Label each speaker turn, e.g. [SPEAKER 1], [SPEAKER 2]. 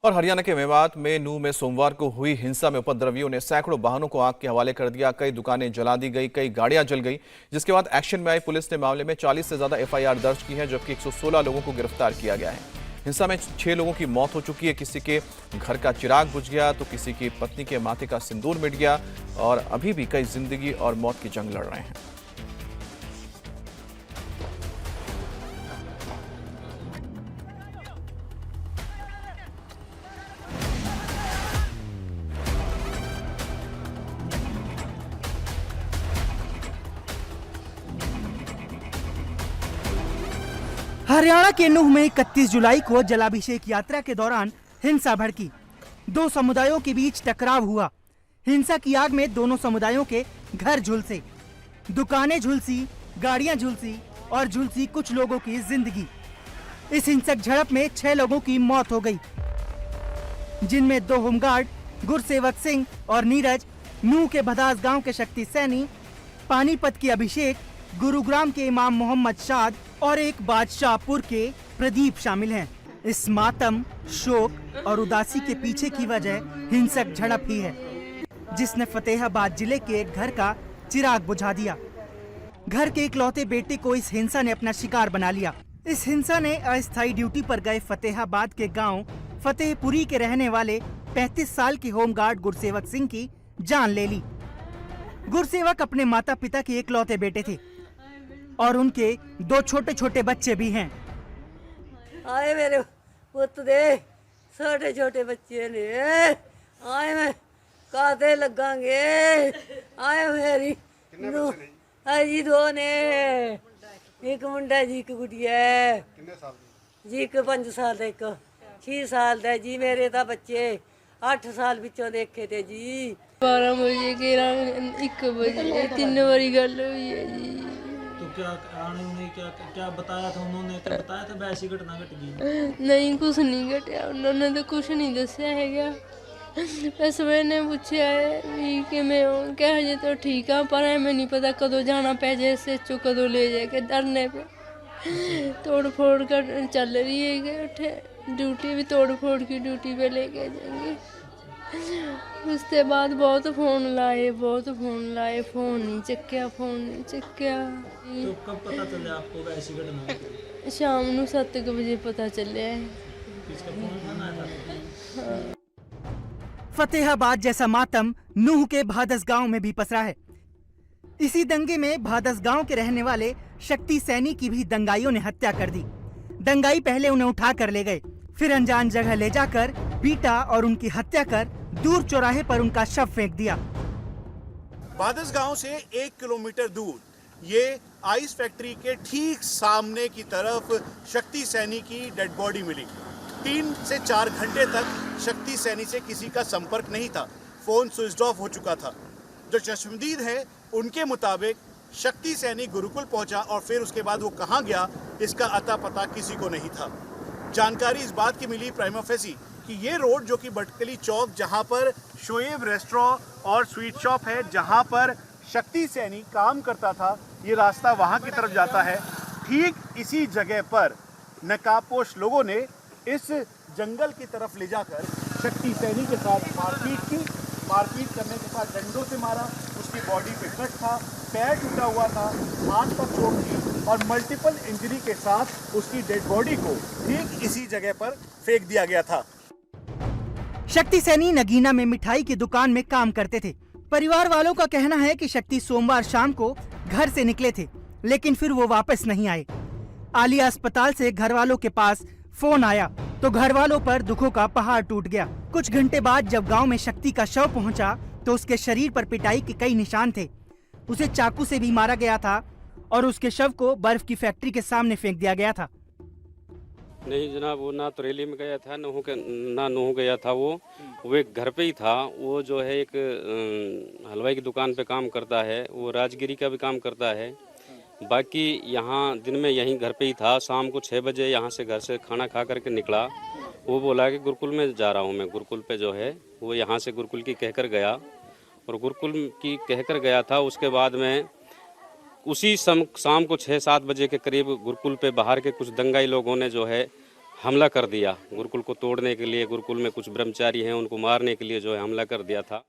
[SPEAKER 1] और हरियाणा के मेवात में नूह में सोमवार को हुई हिंसा में उपद्रवियों ने सैकड़ों वाहनों को आग के हवाले कर दिया। कई दुकानें जला दी गई, कई गाड़ियां जल गई, जिसके बाद एक्शन में आई पुलिस ने मामले में 40 से ज्यादा एफआईआर दर्ज की है, जबकि 116 लोगों को गिरफ्तार किया गया है। हिंसा में 6 लोगों की मौत हो चुकी है। किसी के घर का चिराग बुझ गया तो किसी की पत्नी के माथे का सिंदूर मिट गया और अभी भी कई जिंदगी और मौत की जंग लड़ रहे हैं।
[SPEAKER 2] हरियाणा के नूह में 31 जुलाई को जलाभिषेक यात्रा के दौरान हिंसा भड़की। दो समुदायों के बीच टकराव हुआ। हिंसा की आग में दोनों समुदायों के घर झुलसे, दुकानें झुलसी, गाड़ियां झुलसी और झुलसी कुछ लोगों की जिंदगी। इस हिंसक झड़प में 6 लोगों की मौत हो गई, जिनमें 2 होमगार्ड गुरसेवक सिंह और नीरज, नूह के भदास गांव के शक्ति सैनी, पानीपत के अभिषेक, गुरुग्राम के इमाम मोहम्मद शाद और एक बादशाहपुर के प्रदीप शामिल हैं। इस मातम, शोक और उदासी के पीछे की वजह हिंसक झड़प ही है, जिसने फतेहाबाद जिले के एक घर का चिराग बुझा दिया। घर के इकलौते बेटे को इस हिंसा ने अपना शिकार बना लिया। इस हिंसा ने अस्थायी ड्यूटी पर गए फतेहाबाद के गांव फतेहपुरी के रहने वाले 35 साल के होमगार्ड गुरसेवक सिंह की जान ले ली। गुरसेवक अपने माता पिता के इकलौते बेटे थे और उनके 2 छोटे छोटे बच्चे भी हैं।
[SPEAKER 3] आए मेरे पुत दे छोटे छोटे बच्चे ने आए मैं काते लगांगे आए मेरी जी 2 ने एक मुंडा जी की गुड़िया जी के 5 साल का एक 6 साल का जी। मेरे तो बच्चे 8 साल बिचों देखे थे जी।
[SPEAKER 4] 12 बजे के 1 बजे 3 बारी गल हुई है जी।
[SPEAKER 5] क्या क्या बताया था उन्होंने? क्या बताया था वैसी घटना घट गई?
[SPEAKER 4] नहीं, कुछ नहीं घटिया, उन्होंने तो कुछ नहीं दसिया है। बस मैंने पूछा है भी कि मैं क्या हजे तो ठीक हाँ, पर मैं नहीं पता कदों जाना पै जाए से चो कदों ले जाके धरने पे तोड़ फोड़ कर चल रही है कि उठे ड्यूटी भी तोड़ फोड़ की ड्यूटी पे लेके जाएंगे। उसके बाद बहुत फोन लाए, फोन नहीं चक्या।
[SPEAKER 5] तो कब पता चला आपको ऐसी घटना?
[SPEAKER 4] शाम को 7 बजे पता चलिया है।
[SPEAKER 5] किसका फोन आया था?
[SPEAKER 4] हाँ।
[SPEAKER 2] फतेहाबाद जैसा मातम नूह के भादस गांव में भी पसरा है। इसी दंगे में भादस गांव के रहने वाले शक्ति सैनी की भी दंगाइयों ने हत्या कर दी। दंगाई पहले उन्हें उठा कर ले गए, फिर अनजान जगह ले जाकर पीटा और उनकी हत्या कर दूर चौराहे पर उनका शव फेंक दिया।
[SPEAKER 6] भादस गांव से 1 किलोमीटर दूर ये आइस फैक्ट्री के ठीक सामने की तरफ शक्ति सैनी की डेड बॉडी मिली। 3 से 4 घंटे तक शक्ति सैनी से किसी का संपर्क नहीं था, फोन स्विच ऑफ हो चुका था। जो चश्मदीद है उनके मुताबिक शक्ति सैनी गुरुकुल पहुंचा और फिर उसके बाद वो कहां गया इसका अता पता किसी को नहीं था। जानकारी इस बात की मिली प्राइमा फेसी कि ये रोड जो कि भटकली चौक जहां पर शोएब रेस्टोरेंट और स्वीट शॉप है, जहां पर शक्ति सैनी काम करता था, ये रास्ता वहां की तरफ जाता है। ठीक इसी जगह पर नकाबपोश लोगों ने इस जंगल की तरफ ले जाकर शक्ति सैनी के साथ मारपीट की। मारपीट करने के बाद डंडों से मारा, उसकी बॉडी पे कट था, पैर टूटा हुआ था, हाथ पर चोट थी और मल्टीपल इंजरी के साथ उसकी डेड बॉडी को ठीक इसी जगह पर फेंक दिया गया था।
[SPEAKER 2] शक्ति सैनी नगीना में मिठाई की दुकान में काम करते थे। परिवार वालों का कहना है कि शक्ति सोमवार शाम को घर से निकले थे, लेकिन फिर वो वापस नहीं आए। आलिया अस्पताल से घर वालों के पास फोन आया तो घर वालों पर दुखों का पहाड़ टूट गया। कुछ घंटे बाद जब गांव में शक्ति का शव पहुंचा तो उसके शरीर पर पिटाई के कई निशान थे। उसे चाकू से भी मारा गया था और उसके शव को बर्फ की फैक्ट्री के सामने फेंक दिया गया था।
[SPEAKER 7] नहीं जनाब, वो ना तो रैली में गया था, ना नूह गया था। वो एक घर पे ही था। वो जो है एक हलवाई की दुकान पे काम करता है, वो राजगिरी का भी काम करता है। बाकी यहाँ दिन में यहीं घर पे ही था। शाम को 6 बजे यहाँ से घर से खाना खा करके निकला। वो बोला कि गुरुकुल में जा रहा हूँ मैं। गुरुकुल पे जो है वो यहाँ से गुरुकुल की कहकर गया और गुरुकुल की कहकर गया था। उसके बाद में उसी शाम को 6-7 बजे के करीब गुरुकुल पे बाहर के कुछ दंगाई लोगों ने जो है हमला कर दिया। गुरुकुल को तोड़ने के लिए, गुरुकुल में कुछ ब्रह्मचारी हैं उनको मारने के लिए जो है हमला कर दिया था।